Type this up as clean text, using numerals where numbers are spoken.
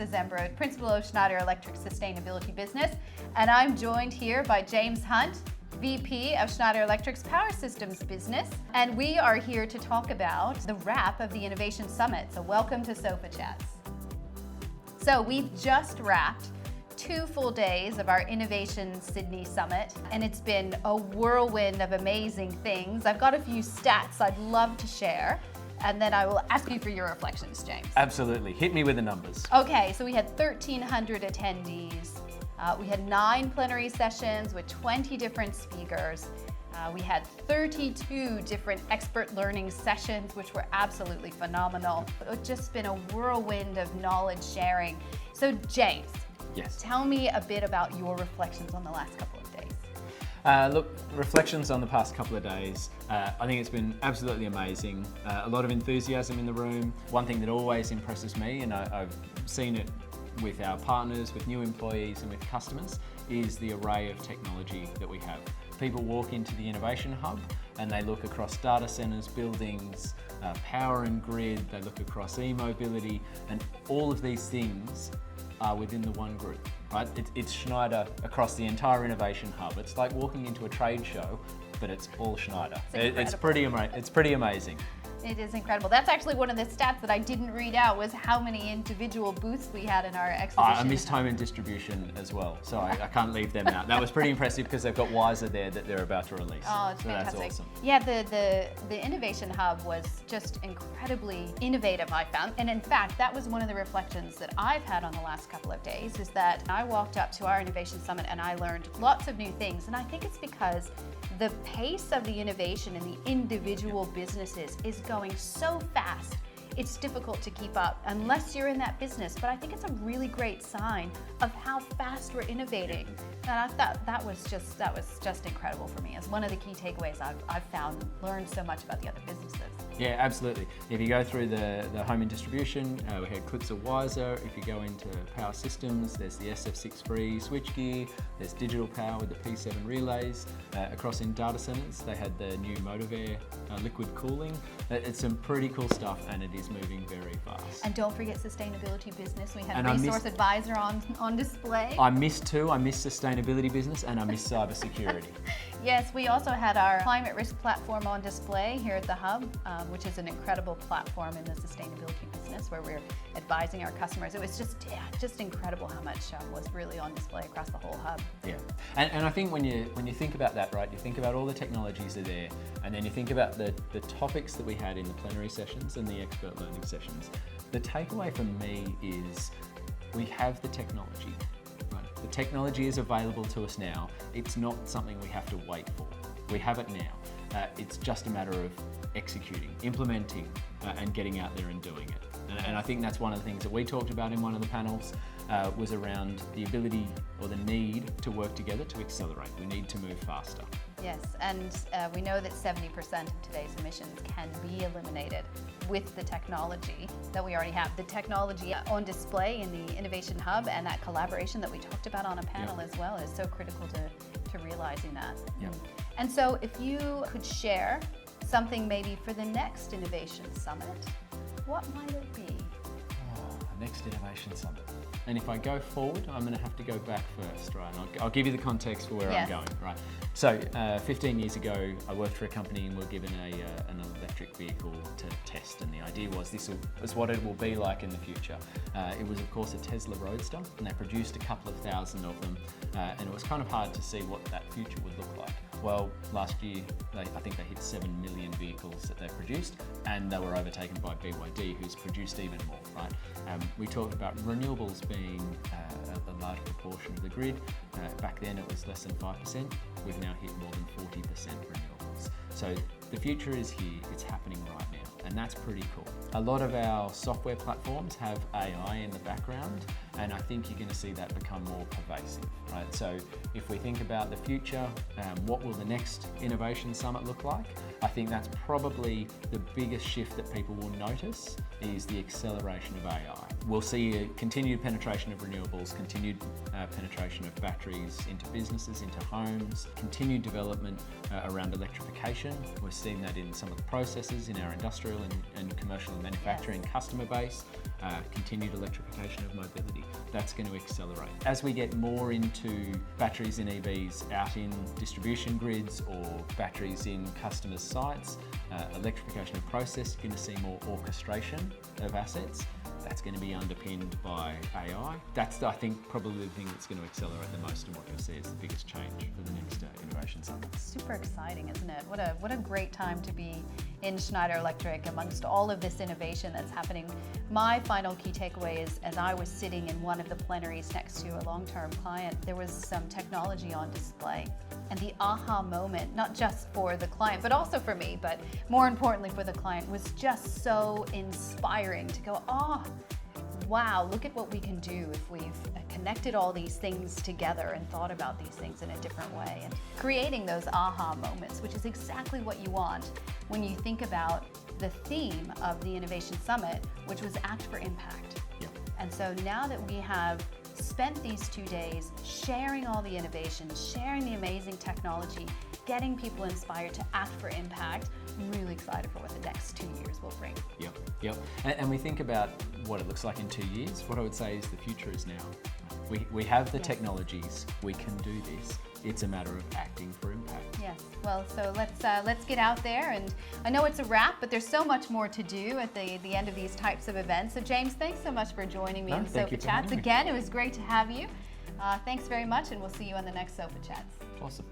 Lisa Zembrodt, Principal of Schneider Electric Sustainability Business, and I'm joined here by James Hunt, VP of Schneider Electric's Power Systems Business, and we are here to talk about the wrap of the Innovation Summit. So welcome to Sofa Chats. So we've just wrapped 2 full days of our Innovation Sydney Summit, and it's been a whirlwind of amazing things. I've got a few stats I'd love to share, and then I will ask you for your reflections, James. Absolutely. Hit me with the numbers. Okay, so we had 1,300 attendees. We had 9 plenary sessions with 20 different speakers. We had 32 different expert learning sessions, which were absolutely phenomenal. It's just been a whirlwind of knowledge sharing. So James, yes. Tell me a bit about your reflections on the last couple of days. Look, reflections on the past couple of days. I think it's been absolutely amazing. A lot of enthusiasm in the room. One thing that always impresses me, and I've seen it with our partners, with new employees and with customers, is the array of technology that we have. People walk into the Innovation Hub and they look across data centres, buildings, power and grid, they look across e-mobility, and all of these things are within the one group, right? It's Schneider across the entire Innovation Hub. It's like walking into a trade show, but it's all Schneider. It's pretty amazing. It is incredible. That's actually one of the stats that I didn't read out, was how many individual booths we had in our exhibition. I missed home and distribution as well, so I can't leave them out. That was pretty impressive because they've got Wiser there that they're about to release. Oh, it's so fantastic. That's awesome. Yeah, the Innovation Hub was just incredibly innovative, I found. And in fact, that was one of the reflections that I've had on the last couple of days, is that I walked up to our Innovation Summit and I learned lots of new things. And I think it's because the pace of the innovation in the individual businesses is going so fast, it's difficult to keep up unless you're in that business. But I think it's a really great sign of how fast we're innovating. And I thought that was just incredible for me as one of the key takeaways I've found, learned so much about the other businesses. Yeah, absolutely. If you go through the home and distribution, we had clips of Wiser. If you go into power systems, there's the SF6 free switchgear, there's digital power with the P7 relays. Across in data centers, they had the new Motivair liquid cooling. It's some pretty cool stuff, and it is moving very fast. And don't forget sustainability business. We had a resource advisor on display. I missed 2. I missed sustainability business and I missed cybersecurity. Yes, we also had our climate risk platform on display here at the Hub, which is an incredible platform in the sustainability business where we're advising our customers. It was just incredible how much was really on display across the whole Hub. Yeah, and I think when you think about that, right, you think about all the technologies that are there, and then you think about the topics that we had in the plenary sessions and the expert learning sessions. The takeaway for me is we have the technology. Right? The technology is available to us now. It's not something we have to wait for. We have it now. It's just a matter of executing, implementing, and getting out there and doing it. And I think that's one of the things that we talked about in one of the panels, was around the ability or the need to work together to accelerate. We need to move faster. Yes, and we know that 70% of today's emissions can be eliminated with the technology that we already have. The technology on display in the Innovation Hub and that collaboration that we talked about on a panel as well is so critical to realizing that. Yep. And so if you could share something maybe for the next Innovation Summit, what might it be? Next Innovation Summit. And if I go forward, I'm going to have to go back first, right? And I'll give you the context for where I'm going, right? So 15 years ago, I worked for a company and we were given an electric vehicle to test, and the idea was this is what it will be like in the future. It was, of course, a Tesla Roadster, and they produced a couple of thousand of them, and it was kind of hard to see what that future would look like. Well, last year, I think they hit 7 million vehicles that they produced, and they were overtaken by BYD, who's produced even more, right? We talked about renewables being a large proportion of the grid. Back then it was less than 5%. We've now hit more than 40% renewables. So the future is here, it's happening right now, and that's pretty cool. A lot of our software platforms have AI in the background, And I think you're going to see that become more pervasive, right? So if we think about the future, what will the next Innovation Summit look like? I think that's probably the biggest shift that people will notice is the acceleration of AI. We'll see a continued penetration of renewables, continued penetration of batteries into businesses, into homes, continued development around electrification. We're seeing that in some of the processes in our industrial and commercial and manufacturing customer base, continued electrification of mobility. That's going to accelerate. As we get more into batteries in EVs out in distribution grids or batteries in customers' sites, electrification of process, you're going to see more orchestration of assets. That's going to be underpinned by AI. That's, I think, probably the thing that's going to accelerate the most and what you'll see is the biggest change for the next Innovation Summit. Super exciting, isn't it? What a great time to be in Schneider Electric amongst all of this innovation that's happening. My final key takeaway is, as I was sitting in one of the plenaries next to a long-term client, there was some technology on display. And the aha moment, not just for the client, but also for me, but more importantly for the client, was just so inspiring to go, oh, wow, look at what we can do if we've connected all these things together and thought about these things in a different way. And creating those aha moments, which is exactly what you want when you think about the theme of the Innovation Summit, which was Act for Impact. Yep. And so now that we have spent these 2 days sharing all the innovation, sharing the amazing technology, getting people inspired to act for impact, I'm really excited for what the next 2 years will bring. Yep. And we think about what it looks like in 2 years. What I would say is the future is now. We have the technologies, we can do this. It's a matter of acting for impact. Yes, well, so let's get out there, and I know it's a wrap, but there's so much more to do at the end of these types of events. So James, thanks so much for joining me in SOPA Chats. Again, it was great to have you. Thanks very much, and we'll see you on the next SOPA Chats. Awesome.